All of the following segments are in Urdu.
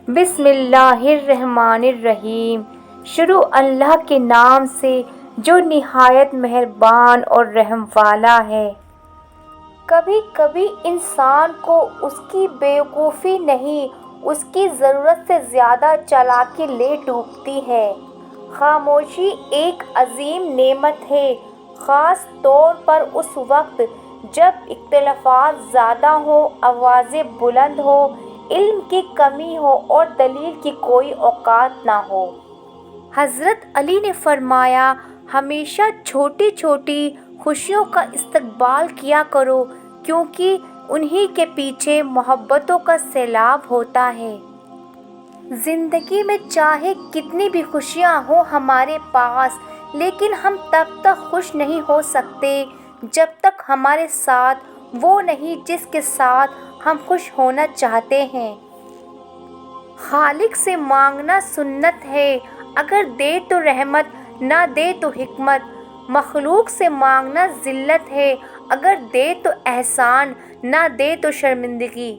بسم اللہ الرحمن الرحیم۔ شروع اللہ کے نام سے جو نہایت مہربان اور رحم والا ہے۔ کبھی کبھی انسان کو اس کی بیوقوفی نہیں، اس کی ضرورت سے زیادہ چالاکی لے ڈوبتی ہے۔ خاموشی ایک عظیم نعمت ہے، خاص طور پر اس وقت جب اختلافات زیادہ ہوں، آوازیں بلند ہوں، علم کی کمی ہو اور دلیل کی کوئی اوقات نہ ہو۔ حضرت علی نے فرمایا، ہمیشہ چھوٹی چھوٹی خوشیوں کا استقبال کیا کرو، کیونکہ انہی کے پیچھے محبتوں کا سیلاب ہوتا ہے۔ زندگی میں چاہے کتنی بھی خوشیاں ہوں ہمارے پاس، لیکن ہم تب تک خوش نہیں ہو سکتے جب تک ہمارے ساتھ وہ نہیں جس کے ساتھ ہم خوش ہونا چاہتے ہیں۔ خالق سے مانگنا سنت ہے، اگر دے تو رحمت، نہ دے تو حکمت۔ مخلوق سے مانگنا ذلت ہے، اگر دے تو احسان، نہ دے تو شرمندگی۔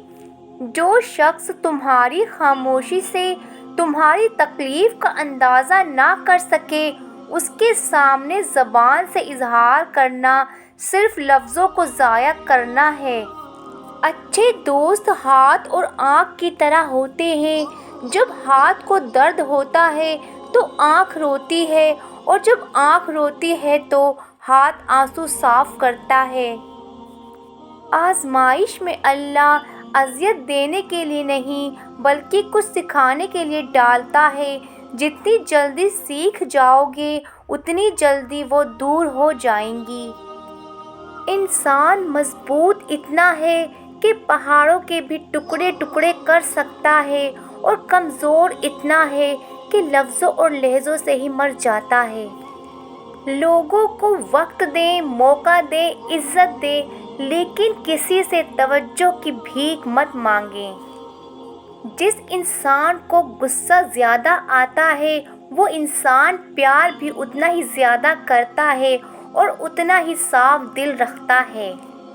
جو شخص تمہاری خاموشی سے تمہاری تکلیف کا اندازہ نہ کر سکے، اس کے سامنے زبان سے اظہار کرنا صرف لفظوں کو ضائع کرنا ہے۔ اچھے دوست ہاتھ اور آنکھ کی طرح ہوتے ہیں، جب ہاتھ کو درد ہوتا ہے تو آنکھ روتی ہے، اور جب آنکھ روتی ہے تو ہاتھ آنسو صاف کرتا ہے۔ آزمائش میں اللہ اذیت دینے کے لیے نہیں بلکہ کچھ سکھانے کے لیے ڈالتا ہے۔ جتنی جلدی سیکھ جاؤ گے اتنی جلدی وہ دور ہو جائیں گی۔ انسان مضبوط اتنا ہے کہ پہاڑوں کے بھی ٹکڑے ٹکڑے کر سکتا ہے، اور کمزور اتنا ہے کہ لفظوں اور لہجوں سے ہی مر جاتا ہے۔ لوگوں کو وقت دیں، موقع دیں، عزت دیں، لیکن کسی سے توجہ کی بھیک مت مانگیں۔ جس انسان کو غصہ زیادہ آتا ہے وہ انسان پیار بھی اتنا ہی زیادہ کرتا ہے اور اتنا ہی صاف دل رکھتا ہے۔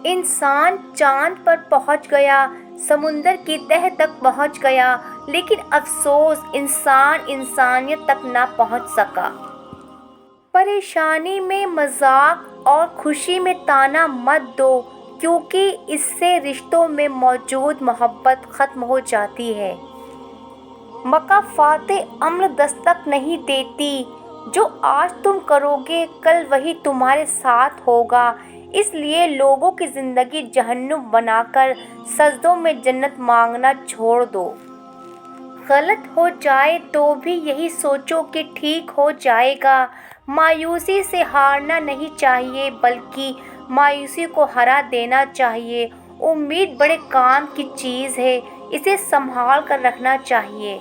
انسان چاند پر پہنچ گیا، سمندر کی تہہ تک پہنچ گیا، لیکن افسوس انسان انسانیت تک نہ پہنچ سکا۔ پریشانی میں مذاق اور خوشی میں طعنہ مت دو، کیونکہ اس سے رشتوں میں موجود محبت ختم ہو جاتی ہے۔ مکافات عمل دستک نہیں دیتی، جو آج تم کرو گے کل وہی تمہارے ساتھ ہوگا۔ اس لیے لوگوں کی زندگی جہنم بنا کر سجدوں میں جنت مانگنا چھوڑ دو۔ غلط ہو جائے تو بھی یہی سوچو کہ ٹھیک ہو جائے گا۔ مایوسی سے ہارنا نہیں چاہیے بلکہ مایوسی کو ہرا دینا چاہیے۔ امید بڑے کام کی چیز ہے، اسے سنبھال کر رکھنا چاہیے۔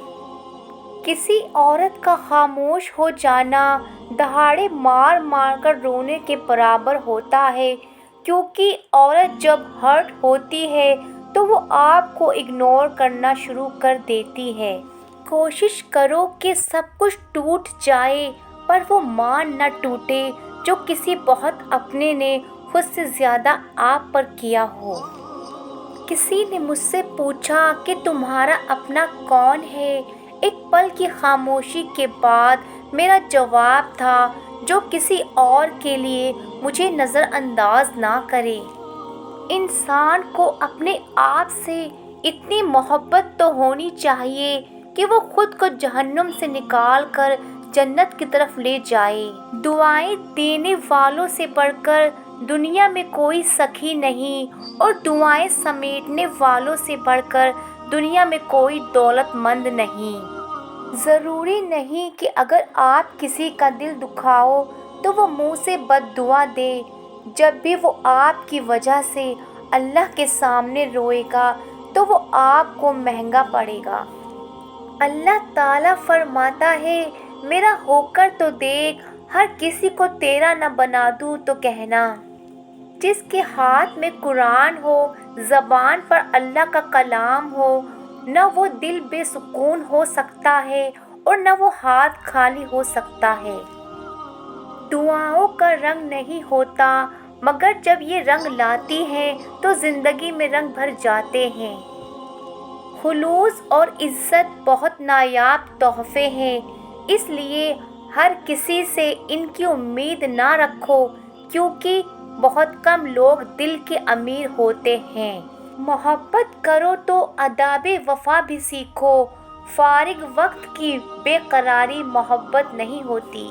کسی عورت کا خاموش ہو جانا دہاڑے مار مار کر رونے کے برابر ہوتا ہے، کیونکہ عورت جب ہرٹ ہوتی ہے تو وہ آپ کو اگنور کرنا شروع کر دیتی ہے۔ کوشش کرو کہ سب کچھ ٹوٹ جائے پر وہ مان نہ ٹوٹے جو کسی بہت اپنے نے خود سے زیادہ آپ پر کیا ہو۔ کسی نے مجھ سے پوچھا کہ تمہارا اپنا کون ہے؟ ایک پل کی خاموشی کے بعد میرا جواب تھا، جو کسی اور کے لیے مجھے نظر انداز نہ کرے۔ انسان کو اپنے آپ سے اتنی محبت تو ہونی چاہیے کہ وہ خود کو جہنم سے نکال کر جنت کی طرف لے جائے۔ دعائیں دینے والوں سے بڑھ کر دنیا میں کوئی سخی نہیں، اور دعائیں سمیٹنے والوں سے بڑھ کر دنیا میں کوئی دولت مند نہیں۔ ضروری نہیں کہ اگر آپ کسی کا دل دکھاؤ تو وہ منہ سے بد دعا دے۔ جب بھی وہ آپ کی وجہ سے اللہ کے سامنے روئے گا تو وہ آپ کو مہنگا پڑے گا۔ اللہ تعالیٰ فرماتا ہے، میرا ہو کر تو دیکھ، ہر کسی کو تیرا نہ بنا دوں تو کہنا۔ جس کے ہاتھ میں قرآن ہو، زبان پر اللہ کا کلام ہو، نہ وہ دل بے سکون ہو سکتا ہے اور نہ وہ ہاتھ خالی ہو سکتا ہے۔ دعاؤں کا رنگ نہیں ہوتا، مگر جب یہ رنگ لاتی ہیں تو زندگی میں رنگ بھر جاتے ہیں۔ خلوص اور عزت بہت نایاب تحفے ہیں، اس لیے ہر کسی سے ان کی امید نہ رکھو، کیونکہ بہت کم لوگ دل کے امیر ہوتے ہیں۔ محبت کرو تو آداب وفا بھی سیکھو، فارغ وقت کی بے قراری محبت نہیں ہوتی۔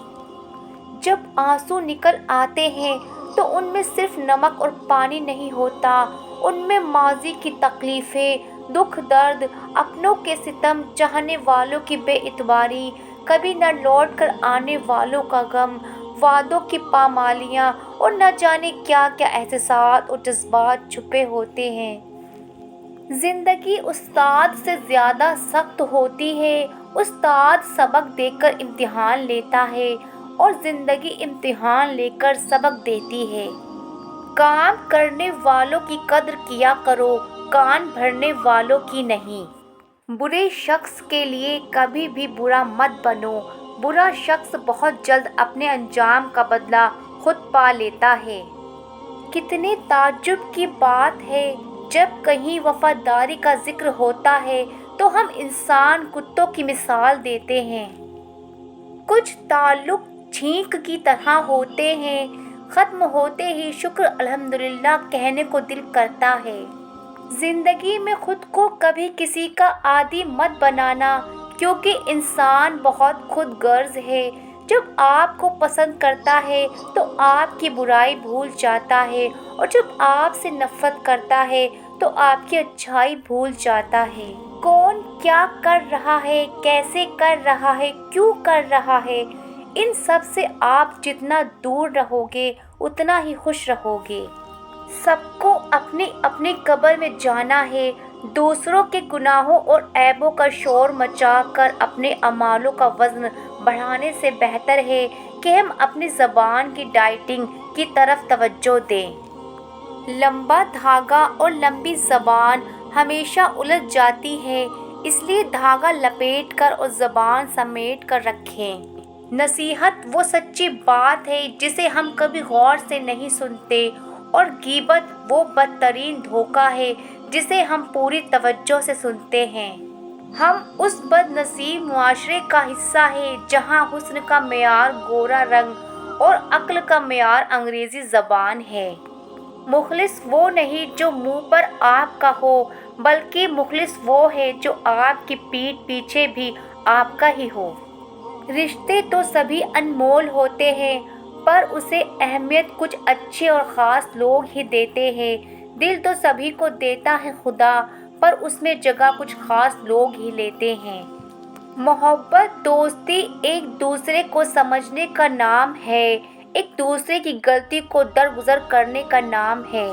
جب آنسو نکل آتے ہیں تو ان میں صرف نمک اور پانی نہیں ہوتا، ان میں ماضی کی تکلیفیں، دکھ درد، اپنوں کے ستم، چاہنے والوں کی بے اعتباری، کبھی نہ لوٹ کر آنے والوں کا غم، وعدوں کی پامالیاں اور نہ جانے کیا کیا احساسات اور جذبات چھپے ہوتے ہیں۔ زندگی استاد سے زیادہ سخت ہوتی ہے، استاد سبق دے کر امتحان لیتا ہے اور زندگی امتحان لے کر سبق دیتی ہے۔ کام کرنے والوں کی قدر کیا کرو، کان بھرنے والوں کی نہیں۔ برے شخص کے لیے کبھی بھی برا مت بنو، برا شخص بہت جلد اپنے انجام کا بدلہ خود پا لیتا ہے۔ کتنے تعجب کی بات ہے، جب کہیں وفاداری کا ذکر ہوتا ہے تو ہم انسان کتوں کی مثال دیتے ہیں۔ کچھ تعلق چھینک کی طرح ہوتے ہیں، ختم ہوتے ہی شکر الحمدللہ کہنے کو دل کرتا ہے۔ زندگی میں خود کو کبھی کسی کا عادی مت بنانا، کیونکہ انسان بہت خود غرض ہے۔ جب آپ کو پسند کرتا ہے تو آپ کی برائی بھول جاتا ہے، اور جب آپ سے نفرت کرتا ہے تو آپ کی اچھائی بھول جاتا ہے۔ کون کیا کر رہا ہے، کیسے کر رہا ہے، کیوں کر رہا ہے، ان سب سے آپ جتنا دور رہو گے اتنا ہی خوش رہو گے۔ سب کو اپنی اپنی قبر میں جانا ہے، دوسروں کے گناہوں اور عیبوں کا شور مچا کر اپنے اعمالوں کا وزن بڑھانے سے بہتر ہے کہ ہم اپنی زبان کی ڈائٹنگ کی طرف توجہ دیں۔ لمبا دھاگا اور لمبی زبان ہمیشہ الجھ جاتی ہے، اس لیے دھاگا لپیٹ کر اور زبان سمیٹ کر رکھیں۔ نصیحت وہ سچی بات ہے جسے ہم کبھی غور سے نہیں سنتے، اور غیبت وہ بدترین دھوکہ ہے جسے ہم پوری توجہ سے سنتے ہیں۔ ہم اس بد نصیب معاشرے کا حصہ ہیں جہاں حسن کا معیار گورا رنگ اور عقل کا معیار انگریزی زبان ہے۔ مخلص وہ نہیں جو منہ پر آپ کا ہو، بلکہ مخلص وہ ہے جو آپ کی پیٹھ پیچھے بھی آپ کا ہی ہو۔ رشتے تو سبھی انمول ہوتے ہیں، پر اسے اہمیت کچھ اچھے اور خاص لوگ ہی دیتے ہیں۔ دل تو سبھی کو دیتا ہے خدا، پر اس میں جگہ کچھ خاص لوگ ہی لیتے ہیں۔ محبت، دوستی ایک دوسرے کو سمجھنے کا نام ہے، ایک دوسرے کی غلطی کو درگزر کرنے کا نام ہے۔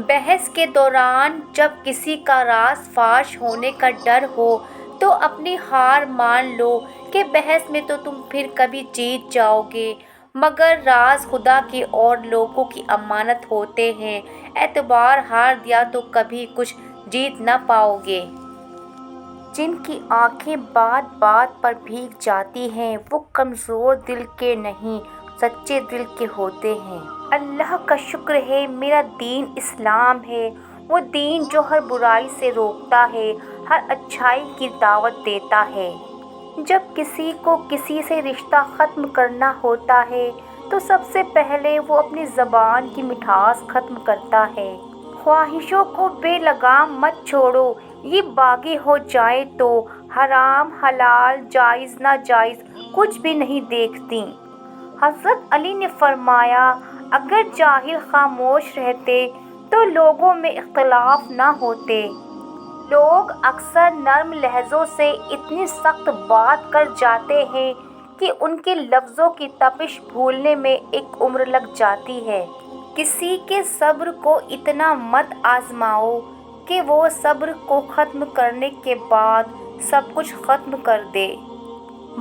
بحث کے دوران جب کسی کا راز فاش ہونے کا ڈر ہو تو اپنی ہار مان لو کہ بحث میں تو تم پھر کبھی جیت جاؤ گے، مگر راز خدا کی اور لوگوں کی امانت ہوتے ہیں، اعتبار ہار دیا تو کبھی کچھ جیت نہ پاؤ گے۔ جن کی آنکھیں بات بات پر بھیگ جاتی ہیں وہ کمزور دل کے نہیں، سچے دل کے ہوتے ہیں۔ اللہ کا شکر ہے میرا دین اسلام ہے، وہ دین جو ہر برائی سے روکتا ہے، ہر اچھائی کی دعوت دیتا ہے۔ جب کسی کو کسی سے رشتہ ختم کرنا ہوتا ہے تو سب سے پہلے وہ اپنی زبان کی مٹھاس ختم کرتا ہے۔ خواہشوں کو بے لگام مت چھوڑو، یہ باغی ہو جائے تو حرام حلال جائز ناجائز کچھ بھی نہیں دیکھتی۔ حضرت علی نے فرمایا، اگر جاہل خاموش رہتے تو لوگوں میں اختلاف نہ ہوتے۔ لوگ اکثر نرم لہجوں سے اتنی سخت بات کر جاتے ہیں کہ ان کے لفظوں کی تپش بھولنے میں ایک عمر لگ جاتی ہے۔ کسی کے صبر کو اتنا مت آزماؤ کہ وہ صبر کو ختم کرنے کے بعد سب کچھ ختم کر دے۔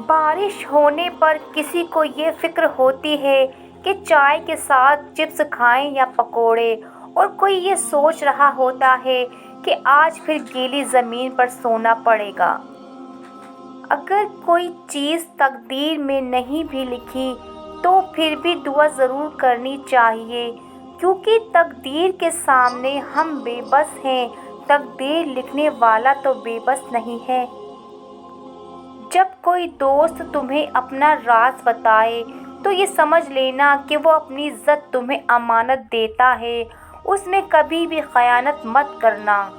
بارش ہونے پر کسی کو یہ فکر ہوتی ہے کہ چائے کے ساتھ چپس کھائیں یا پکوڑے، اور کوئی یہ سوچ رہا ہوتا ہے کہ آج پھر گیلی زمین پر سونا پڑے گا۔ اگر کوئی چیز تقدیر میں نہیں بھی لکھی تو پھر بھی دعا ضرور کرنی چاہیے، کیونکہ تقدیر کے سامنے ہم بے بس ہیں، تقدیر لکھنے والا تو بے بس نہیں ہے۔ جب کوئی دوست تمہیں اپنا راز بتائے تو یہ سمجھ لینا کہ وہ اپنی عزت تمہیں امانت دیتا ہے، اس میں کبھی بھی خیانت مت کرنا۔